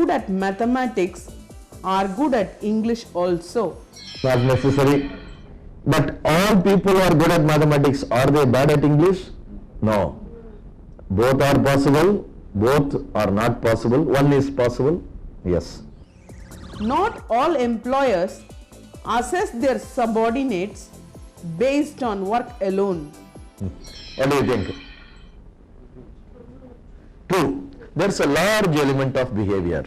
good at mathematics are good at English also. Not necessary. But all people are good at mathematics. Are they bad at English? No. Both are possible. Both are not possible. One is possible. Yes. Not all employers assess their subordinates based on work alone. What do you think? True. There's a large element of behavior.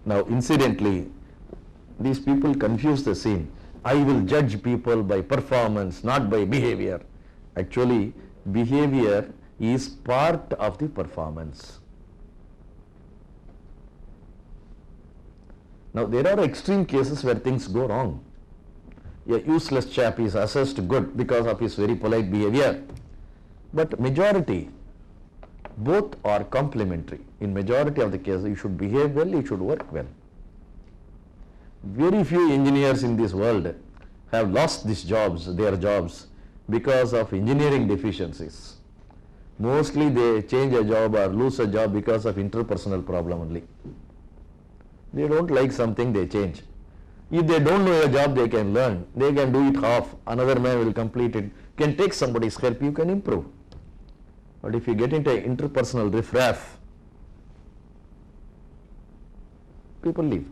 Now, incidentally, these people confuse the scene. I will judge people by performance, not by behavior. Actually, behavior is part of the performance. Now, there are extreme cases where things go wrong. A useless chap is assessed good because of his very polite behavior. But majority, both are complementary. In majority of the cases, you should behave well, you should work well. Very few engineers in this world have lost their jobs, because of engineering deficiencies. Mostly they change a job or lose a job because of interpersonal problem only. They don't like something, they change. If they don't know a job, they can learn. They can do it half. Another man will complete it. Can take somebody's help, you can improve. But if you get into interpersonal riffraff, people leave.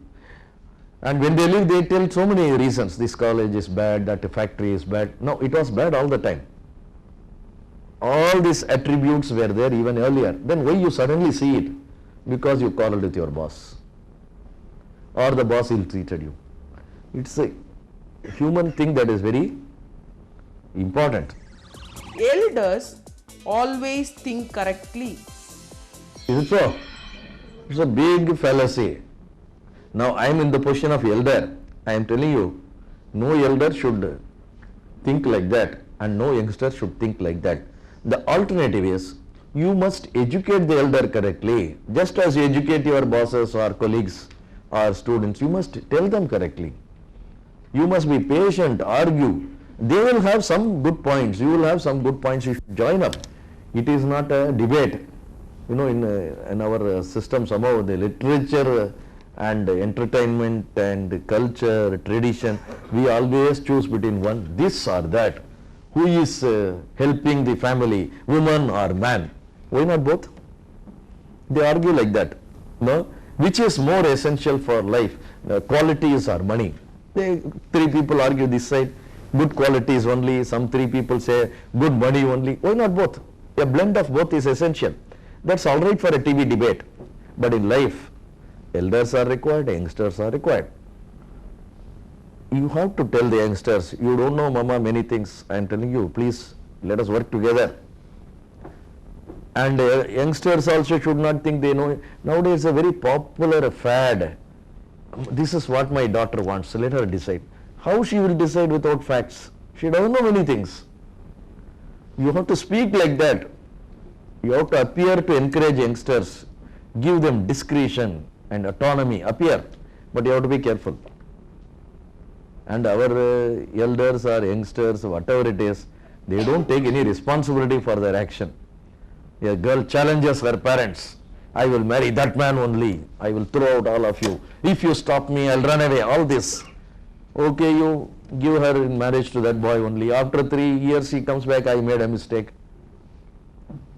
And when they leave, they tell so many reasons. This college is bad, that factory is bad. No, it was bad all the time. All these attributes were there even earlier. Then why you suddenly see it? Because you quarreled with your boss. Or the boss ill-treated you. It's a human thing that is very important. Elders always think correctly. Is it so? It's a big fallacy. Now I am in the position of elder. I am telling you, no elder should think like that and no youngster should think like that. The alternative is, you must educate the elder correctly. Just as you educate your bosses or colleagues or students, you must tell them correctly. You must be patient, argue. They will have some good points. You will have some good points. You should join up. It is not a debate. You know, in our system, somehow the literature and entertainment and culture, tradition, we always choose between one, this or that. Who is helping the family, woman or man? Why not both? They argue like that. No? Which is more essential for life, qualities or money? Three people argue this side, good qualities only, some three people say good money only. Why not both? A blend of both is essential. That's all right for a TV debate. But in life, elders are required, youngsters are required. You have to tell the youngsters, you don't know mama many things, I am telling you, please let us work together. And youngsters also should not think they know. Nowadays a very popular fad. This is what my daughter wants, so let her decide. How she will decide without facts? She doesn't know many things. You have to speak like that. You have to appear to encourage youngsters, give them discretion and autonomy, appear, but you have to be careful. And our elders or youngsters, whatever it is, they don't take any responsibility for their action. A girl challenges her parents, I will marry that man only, I will throw out all of you. If you stop me, I'll run away, all this. Okay, you give her in marriage to that boy only. After 3 years, she comes back, I made a mistake.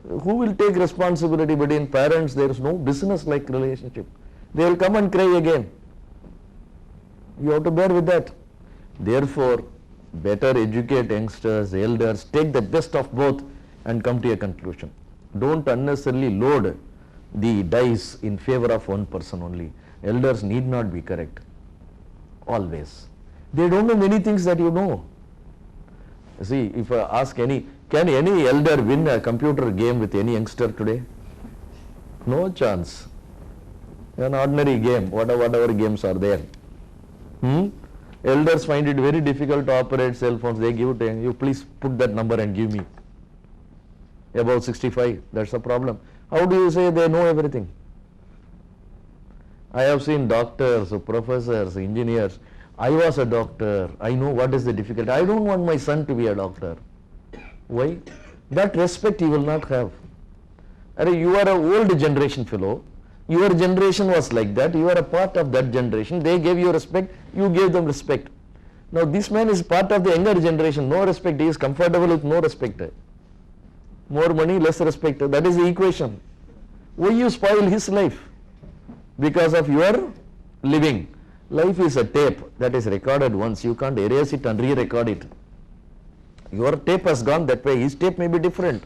Who will take responsibility? Between parents, there is no business-like relationship. They will come and cry again. You have to bear with that. Therefore, better educate youngsters, elders, take the best of both and come to a conclusion. Don't unnecessarily load the dice in favor of one person only. Elders need not be correct. Always. They don't know many things that you know. See, if I ask can any elder win a computer game with any youngster today? No chance. An ordinary game, whatever games are there. Elders find it very difficult to operate cell phones. They give it to you, please put that number and give me. Above 65, that's a problem. How do you say they know everything? I have seen doctors, professors, engineers. I was a doctor. I know what is the difficulty. I don't want my son to be a doctor. Why? That respect you will not have. You are an old generation fellow. Your generation was like that. You are a part of that generation. They gave you respect. You gave them respect. Now this man is part of the younger generation. No respect. He is comfortable with no respect. More money, less respect. That is the equation. Why you spoil his life? Because of your living. Life is a tape that is recorded once. You can't erase it and re-record it. Your tape has gone that way. His tape may be different.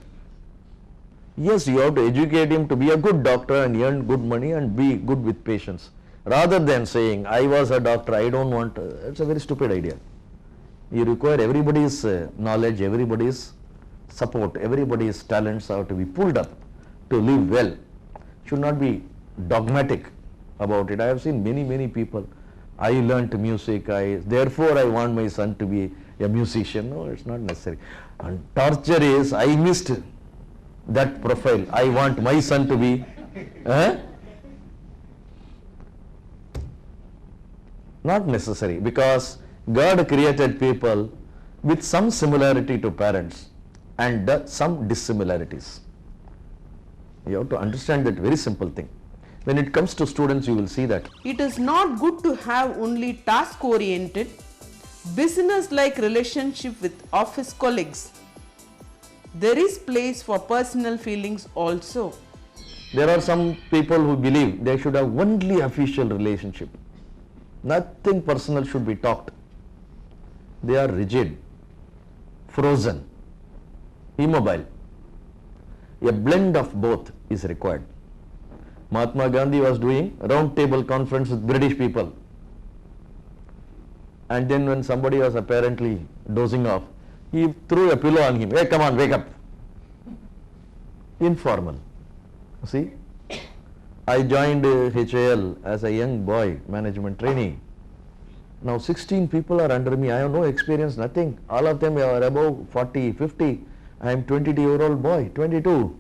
Yes, you have to educate him to be a good doctor and earn good money and be good with patients. Rather than saying, I was a doctor, I don't want, it's a very stupid idea. You require everybody's knowledge, everybody's support, everybody's talents have to be pulled up to live well. Should not be dogmatic about it. I have seen many people. I learnt music, therefore I want my son to be a musician. No, it's not necessary. And torture is, I missed that profile. I want my son to be not necessary, because God created people with some similarity to parents and some dissimilarities. You have to understand that very simple thing. When it comes to students, you will see that. It is not good to have only task-oriented, business-like relationship with office colleagues. There is place for personal feelings also. There are some people who believe they should have only official relationship. Nothing personal should be talked. They are rigid, frozen, immobile. A blend of both is required. Mahatma Gandhi was doing a round table conference with British people. And then when somebody was apparently dozing off, he threw a pillow on him. Hey, come on, wake up. Informal. See, I joined HAL as a young boy, management trainee. Now 16 people are under me. I have no experience, nothing. All of them are above 40, 50. I am 22-year-old boy, 22.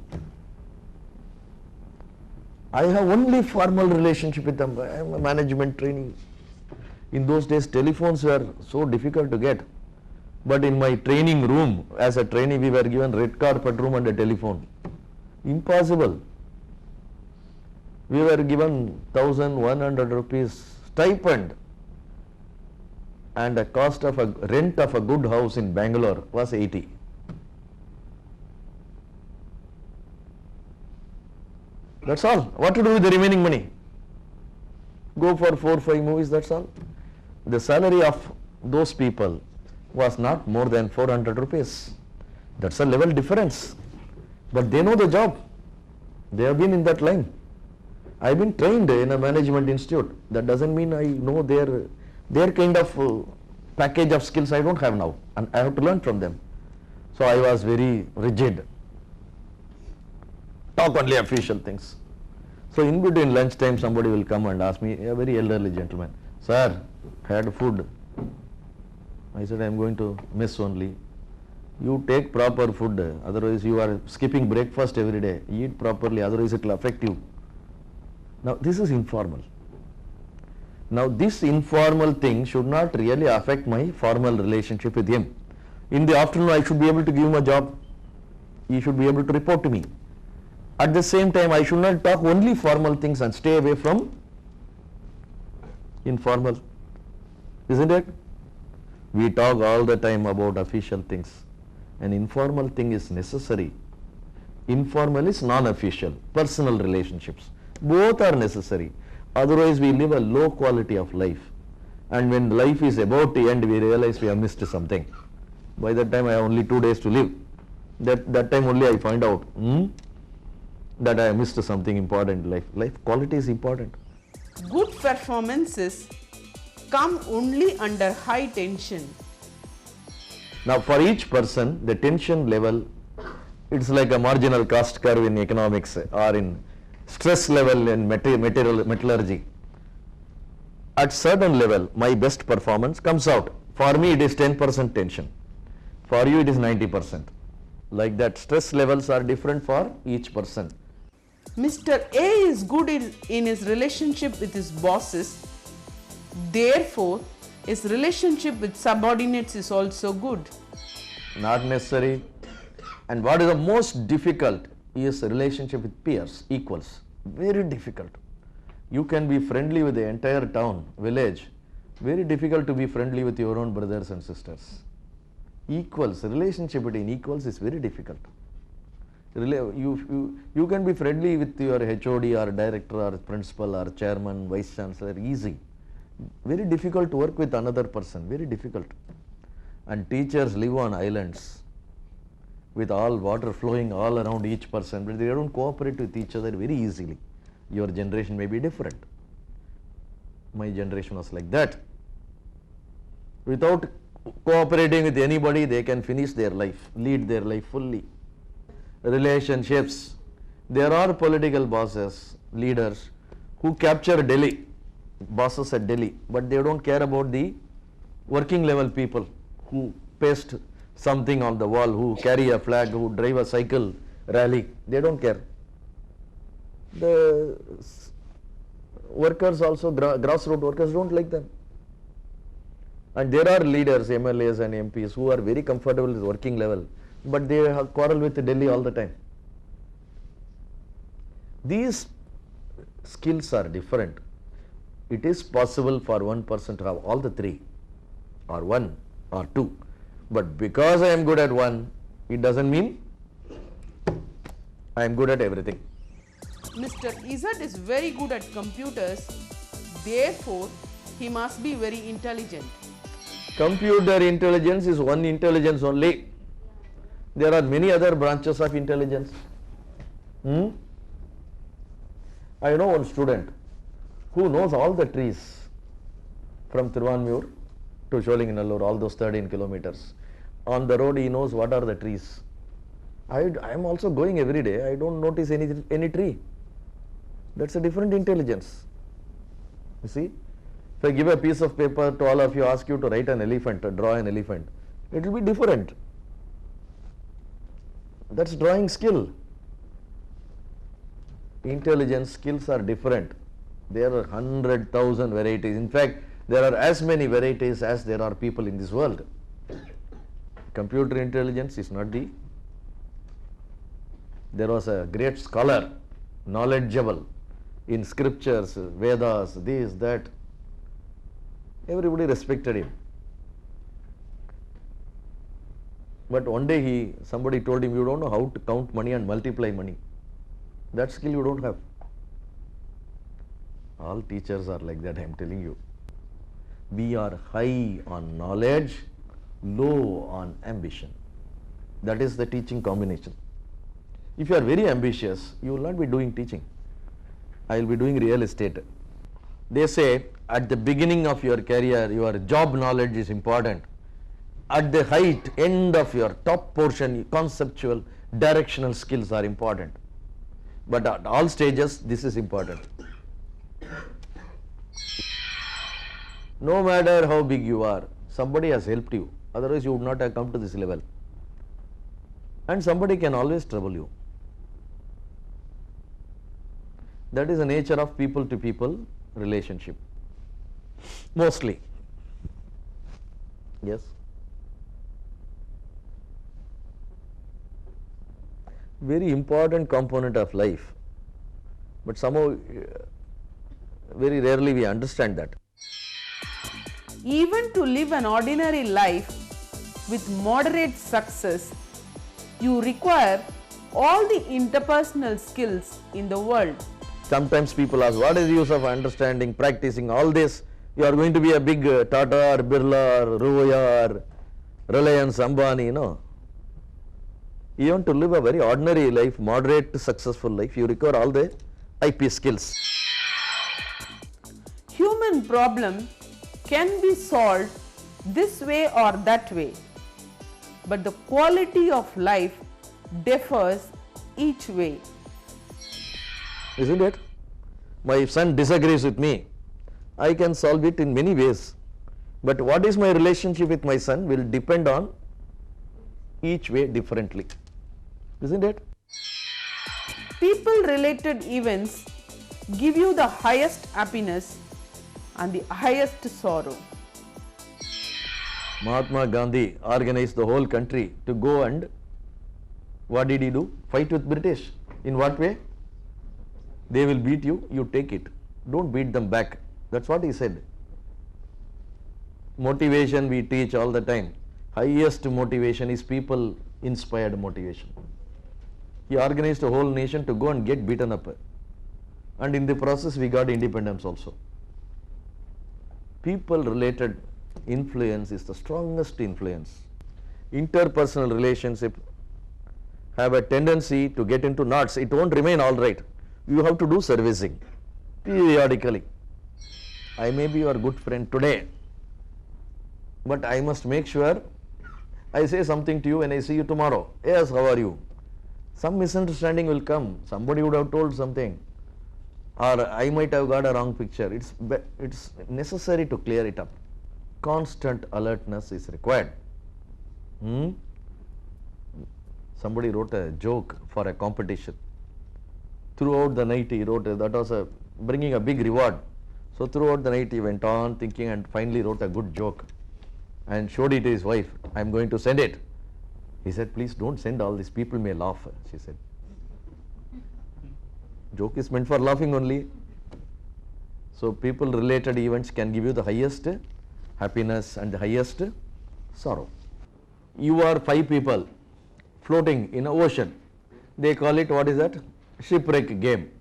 I have only formal relationship with them. I am a management trainee. In those days, telephones were so difficult to get. But in my training room, as a trainee, we were given red carpet room and a telephone. Impossible. We were given 1,100 rupees stipend, and the cost of a rent of a good house in Bangalore was 80. That's all. What to do with the remaining money? Go for 4-5 movies, that's all. The salary of those people was not more than 400 rupees. That's a level difference. But they know the job. They have been in that line. I've been trained in a management institute. That doesn't mean I know their kind of package of skills I don't have now. And I have to learn from them. So I was very rigid. Talk only official things. So in between lunchtime, somebody will come and ask me, a very elderly gentleman, sir, had food. I said, I am going to mess only. You take proper food, otherwise you are skipping breakfast every day. Eat properly, otherwise it will affect you. Now this is informal. Now this informal thing should not really affect my formal relationship with him. In the afternoon I should be able to give him a job. He should be able to report to me. At the same time, I should not talk only formal things and stay away from informal. Isn't it? We talk all the time about official things. An informal thing is necessary. Informal is non-official, personal relationships. Both are necessary. Otherwise, we live a low quality of life. And when life is about to end, we realize we have missed something. By that time, I have only 2 days to live. That time only I find out that I missed something important in life. Life quality is important. Good performances come only under high tension. Now for each person, the tension level, it's like a marginal cost curve in economics or in stress level in metallurgy. At certain level, my best performance comes out. For me, it is 10% tension. For you, it is 90%. Like that, stress levels are different for each person. Mr. A is good in his relationship with his bosses. Therefore, his relationship with subordinates is also good. Not necessary. And what is the most difficult is relationship with peers, equals. Very difficult. You can be friendly with the entire town, village. Very difficult to be friendly with your own brothers and sisters. Equals, relationship between equals is very difficult. You can be friendly with your HOD or director or principal or chairman, vice chancellor, easy. Very difficult to work with another person, very difficult. And teachers live on islands with all water flowing all around each person, but they don't cooperate with each other very easily. Your generation may be different. My generation was like that. Without cooperating with anybody, they can finish their life, lead their life fully. Relationships. There are political bosses, leaders who capture Delhi, bosses at Delhi, but they don't care about the working level people who paste something on the wall, who carry a flag, who drive a cycle rally. They don't care. The workers also, grassroots workers don't like them. And there are leaders, MLAs and MPs who are very comfortable with working level, but they have quarrel with Delhi all the time. These skills are different. It is possible for one person to have all the three, or one or two. But because I am good at one, it doesn't mean I am good at everything. Mr. Izzat is very good at computers, therefore he must be very intelligent. Computer intelligence is one intelligence only. There are many other branches of intelligence. I know one student who knows all the trees from Thiruvanmiyur to Sholinganallur, all those 13 kilometers. On the road he knows what are the trees. I am also going every day. I don't notice any tree. That's a different intelligence. You see, if I give a piece of paper to all of you, ask you to write an elephant, to draw an elephant, it will be different. That's drawing skill. Intelligence skills are different. There are 100,000 varieties. In fact, there are as many varieties as there are people in this world. Computer intelligence is not the. There was a great scholar, knowledgeable in scriptures, Vedas, this, that. Everybody respected him. But one day somebody told him, you don't know how to count money and multiply money. That skill you don't have. All teachers are like that, I am telling you. We are high on knowledge, low on ambition. That is the teaching combination. If you are very ambitious, you will not be doing teaching. I will be doing real estate. They say at the beginning of your career, your job knowledge is important. At the height, end of your top portion, conceptual, directional skills are important. But at all stages, this is important. No matter how big you are, somebody has helped you. Otherwise, you would not have come to this level. And somebody can always trouble you. That is the nature of people to people relationship. Mostly. Yes. Very important component of life. But somehow, very rarely we understand that. Even to live an ordinary life with moderate success, you require all the interpersonal skills in the world. Sometimes people ask, what is the use of understanding, practicing all this? You are going to be a big Tata or Birla or Ruya or Reliance, Ambani, no. Even to live a very ordinary life, moderate, successful life, you require all the IP skills. Human problem can be solved this way or that way, but the quality of life differs each way. Isn't it? My son disagrees with me. I can solve it in many ways. But what is my relationship with my son will depend on each way differently. Isn't it? People related events give you the highest happiness and the highest sorrow. Mahatma Gandhi organized the whole country to go and what did he do? Fight with British. In what way? They will beat you, you take it. Don't beat them back. That's what he said. Motivation we teach all the time. Highest motivation is people inspired motivation. He organized a whole nation to go and get beaten up. And in the process we got independence also. People related influence is the strongest influence. Interpersonal relationship have a tendency to get into knots. It won't remain all right. You have to do servicing periodically. I may be your good friend today, but I must make sure I say something to you when I see you tomorrow. Yes, how are you? Some misunderstanding will come. Somebody would have told something, or I might have got a wrong picture. It's necessary to clear it up. Constant alertness is required. Somebody wrote a joke for a competition. Throughout the night he wrote, that was bringing a big reward. So throughout the night he went on thinking and finally wrote a good joke and showed it to his wife. I am going to send it. He said, please don't send all this, people may laugh, she said. Joke is meant for laughing only. So people related events can give you the highest happiness and the highest sorrow. You are 5 people floating in an ocean. They call it, what is that? Shipwreck game.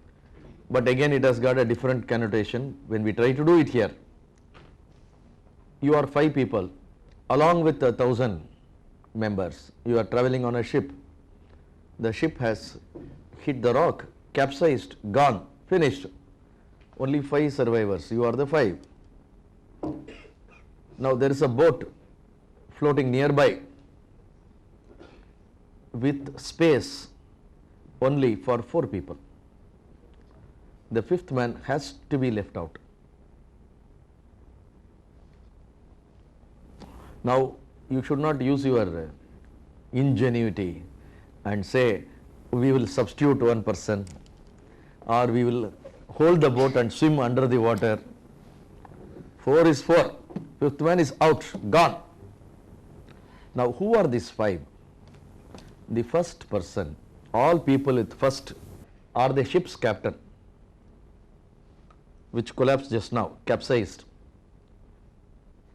But again it has got a different connotation when we try to do it here. You are 5 people along with 1,000 members. You are traveling on a ship. The ship has hit the rock, capsized, gone, finished. Only 5 survivors. You are the 5. Now there is a boat floating nearby with space only for 4 people. The 5th man has to be left out. Now you should not use your ingenuity and say we will substitute one person, or we will hold the boat and swim under the water. 4 is 4. 5th man is out, gone. Now who are these 5? The first person, all people with first, are the ship's captain, which collapsed just now, capsized.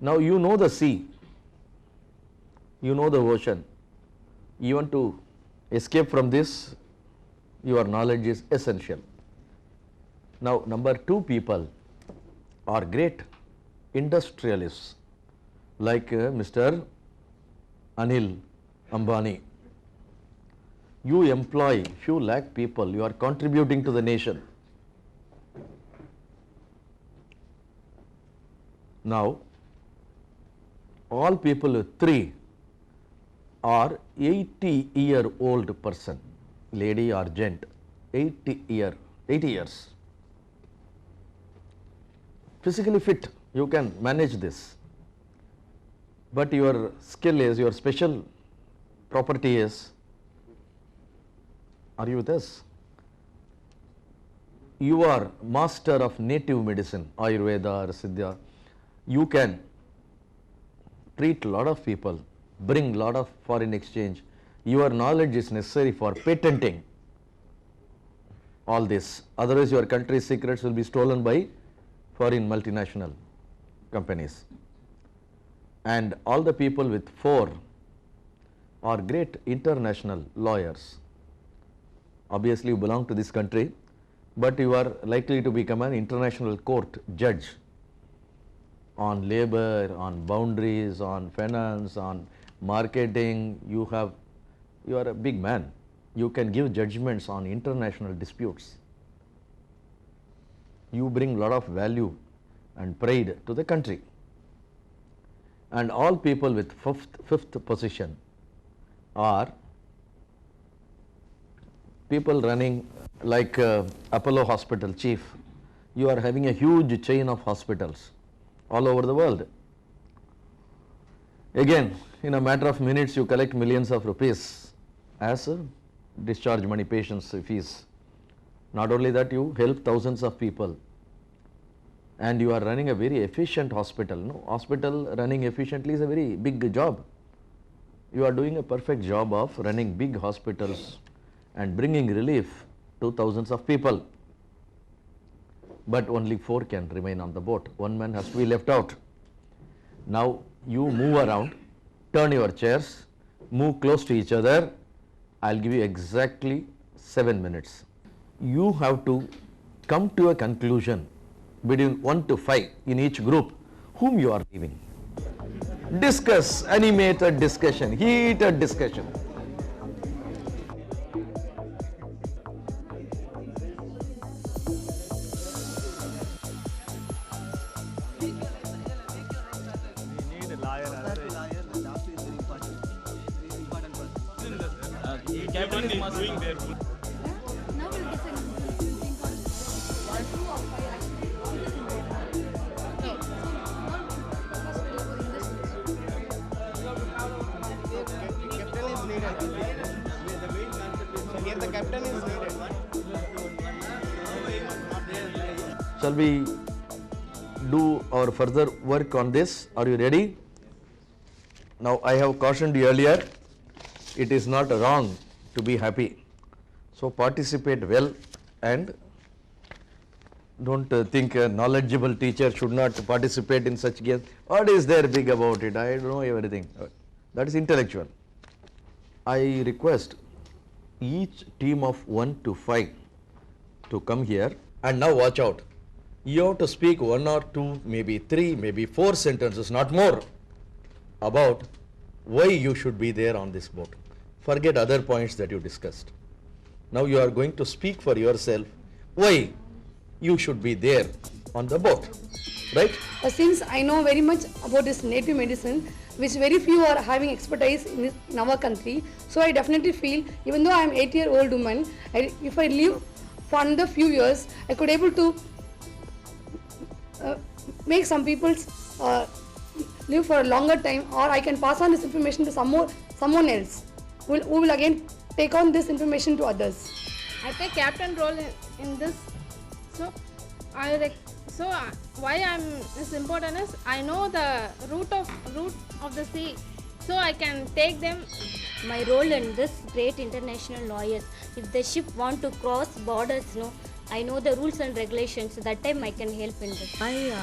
Now you know the sea, you know the ocean. You want to escape from this, your knowledge is essential. Now number 2 people are great industrialists like Mr. Anil Ambani. You employ few lakh people, you are contributing to the nation. Now all people with 3 are 80-year-old person, lady or gent, 80 years. Physically fit, you can manage this. But your skill is, your special property is, are you with us? You are master of native medicine, Ayurveda or Siddha. You can treat a lot of people, bring a lot of foreign exchange. Your knowledge is necessary for patenting all this. Otherwise your country's secrets will be stolen by foreign multinational companies. And all the people with 4 are great international lawyers. Obviously you belong to this country, but you are likely to become an international court judge on labor, on boundaries, on finance, on marketing. You are a big man. You can give judgments on international disputes. You bring a lot of value and pride to the country. And all people with fifth position are people running like Apollo Hospital chief. You are having a huge chain of hospitals all over the world. Again, in a matter of minutes you collect millions of rupees as discharge money, patients fees. Not only that, you help thousands of people, and you are running a very efficient hospital. No, hospital running efficiently is a very big job. You are doing a perfect job of running big hospitals and bringing relief to thousands of people. but only 4 can remain on the boat. One man has to be left out. Now you move around, turn your chairs, move close to each other. I'll give you exactly 7 minutes. You have to come to a conclusion between 1 to 5 in each group whom you are leaving. Discuss, animated discussion, heated discussion. Captain is doing their work. Now we'll decide think on 2 or 5 actually. Okay. So first we'll go in this. Captain is needed. Here the captain is needed. Shall we do our further work on this? Are you ready? Now I have cautioned you earlier, it is not wrong to be happy. So participate well and don't think a knowledgeable teacher should not participate in such games. What is there big about it? I know everything. That is intellectual. I request each team of 1 to 5 to come here, and now watch out. You have to speak 1 or 2, maybe 3, maybe 4 sentences, not more, about why you should be there on this boat. Forget other points that you discussed. Now you are going to speak for yourself why you should be there on the boat, right? Since I know very much about this native medicine, which very few are having expertise in our country, so I definitely feel, even though I am 8-year-old woman, if I live for another few years, I could able to make some people live for a longer time, or I can pass on this information to someone else who will again take on this information to others. I take captain role in this. So why I'm is important is I know the route of the sea, so I can take them. My role in this great international lawyers. If the ship want to cross borders, I know the rules and regulations. That time I can help in this. My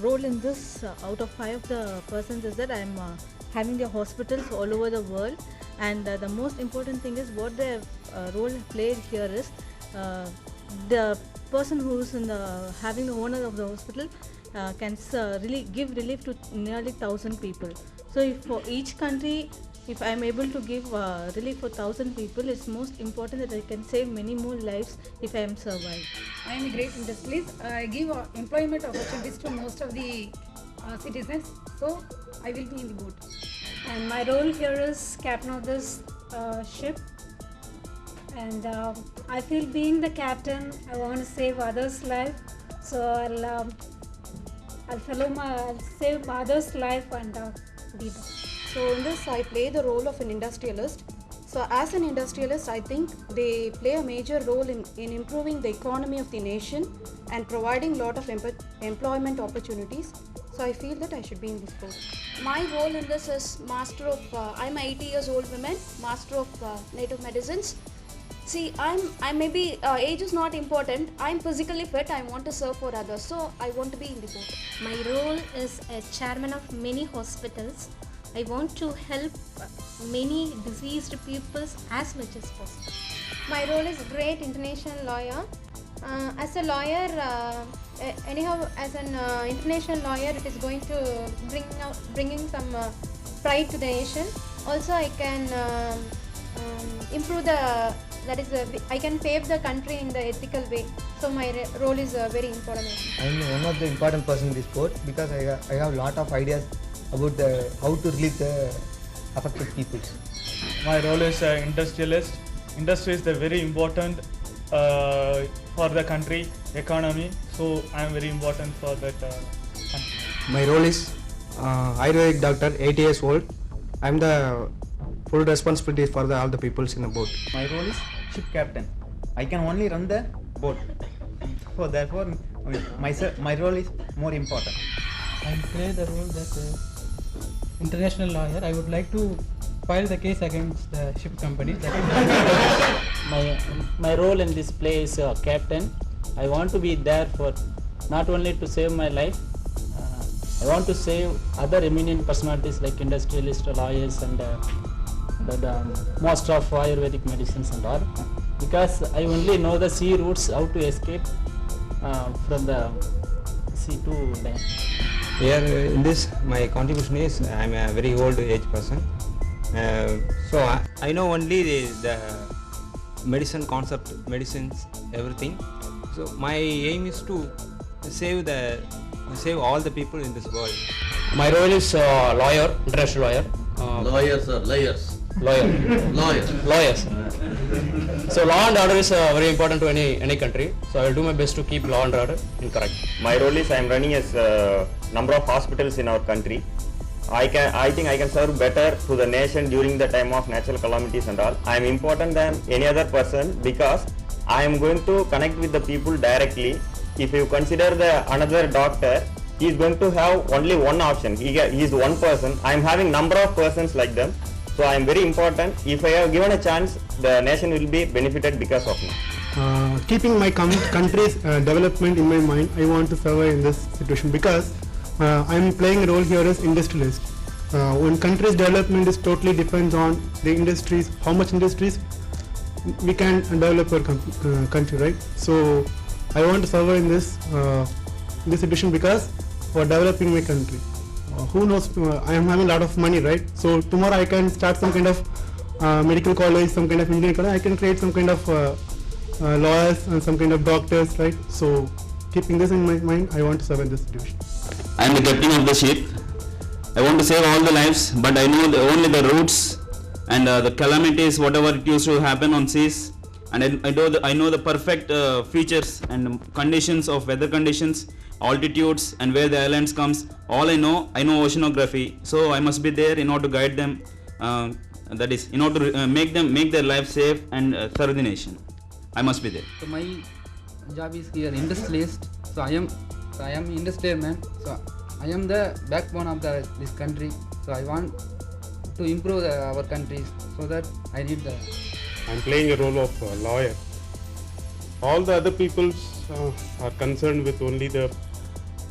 role in this, out of 5 of the persons, is that I'm having the hospitals all over the world, and the most important thing is what the role played here is the person who is in having the owner of the hospital can really give relief to nearly 1,000 people. So if for each country, if I am able to give relief for 1,000 people, it's most important that I can save many more lives if I am survived. I am a great industrialist. I give employment opportunities to most of the citizens, so I will be in the boat. And my role here is captain of this ship, and I feel being the captain, I want to save others' life, so I'll save others' life and be there. So in this, I play the role of an industrialist. So as an industrialist, I think they play a major role in improving the economy of the nation and providing lot of employment opportunities. So I feel that I should be in this boat. My role in this is master of, I'm 80 years old woman, master of native medicines. See, I maybe age is not important. I'm physically fit. I want to serve for others, so I want to be in the boat. My role is a chairman of many hospitals. I want to help many diseased people as much as possible. My role is great international lawyer. As a lawyer, anyhow, as an international lawyer, it is going to bringing some pride to the nation. Also, I can improve I can pave the country in the ethical way. So my role is very important. I am one of the important person in this sport because I have a lot of ideas about how to relieve the affected people. My role is industrialist. Industry is the very important for the country economy, so I am very important for that country. My role is Ayurvedic doctor, 8 years old. I am the full responsibility for all the peoples in the boat. My role is ship captain. I can only run the boat. So therefore, my role is more important. I play the role that international lawyer. I would like to file the case against the ship company. My role in this play is captain. I want to be there for not only to save my life, I want to save other eminent personalities like industrialists, lawyers, and the most of Ayurvedic medicines and all, because I only know the sea routes, how to escape from the sea to land. Here in this, my contribution is I am a very old age person. So I know only the medicine concept, medicines, everything. So my aim is to save all the people in this world. My role is lawyer, international lawyer. Lawyers or liars? Lawyers. So law and order is very important to any country. So I will do my best to keep law and order correct. My role is I am running a number of hospitals in our country. I think I can serve better to the nation during the time of natural calamities and all. I am important than any other person because I am going to connect with the people directly. If you consider another doctor, he is going to have only one option. He is one person. I am having number of persons like them. So I am very important. If I have given a chance, the nation will be benefited because of me. Keeping my country's development in my mind, I want to survive in this situation because I am playing a role here as industrialist. One country's development is totally depends on the industries, how much industries we can develop our country, right? So I want to survive in this situation because for developing my country. Who knows, I am having a lot of money, right? So tomorrow I can start some kind of medical college, some kind of engineering college. I can create some kind of lawyers and some kind of doctors, right? So keeping this in my mind, I want to survive this situation. I am the captain of the ship. I want to save all the lives, but I know only the routes and the calamities, whatever it used to happen on seas. And I know the perfect features and conditions of weather conditions, altitudes, and where the islands comes. All I know oceanography. So I must be there in order to guide them. That is, in order to make their life safe and serve the nation. I must be there. So my job is here industrialist. So I am industrial man. So I am the backbone of this country. So I want to improve our country. So that I need the. I am playing a role of lawyer. All the other peoples are concerned with only the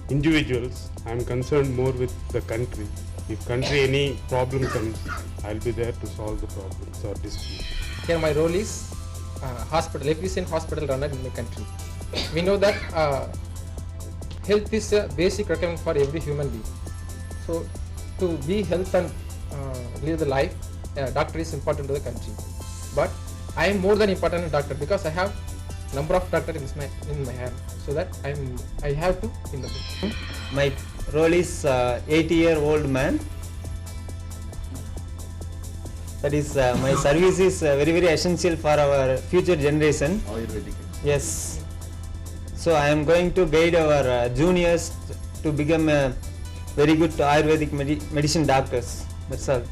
individuals. I am concerned more with the country. If country any problem comes, I will be there to solve the problems or disputes. Here my role is hospital, efficient hospital runner in the country. We know that health is a basic requirement for every human being. So to be health and live the life, doctor is important to the country. But I am more than important a doctor because I have number of doctors in my hand. So that I have to in the book. My role is 80-year-old man. That is my service is very essential for our future generation. Ayurvedic. Yes. So I am going to guide our juniors to become very good Ayurvedic medicine doctors. That's all.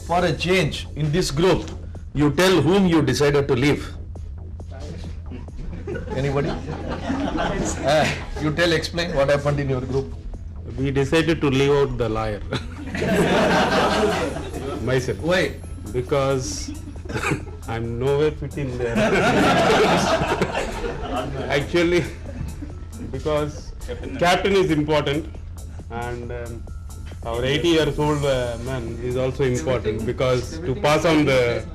For a change in this group, you tell whom you decided to leave. Anybody? You tell, explain what happened in your group. We decided to leave out the liar. Myself. Why? Because I'm nowhere fit in there. Actually, because captain is important and our 80-year-old man is also important because to pass on the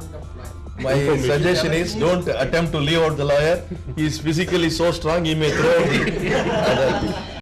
My suggestion is don't attempt to leave out the lawyer. He is physically so strong he may throw the other people.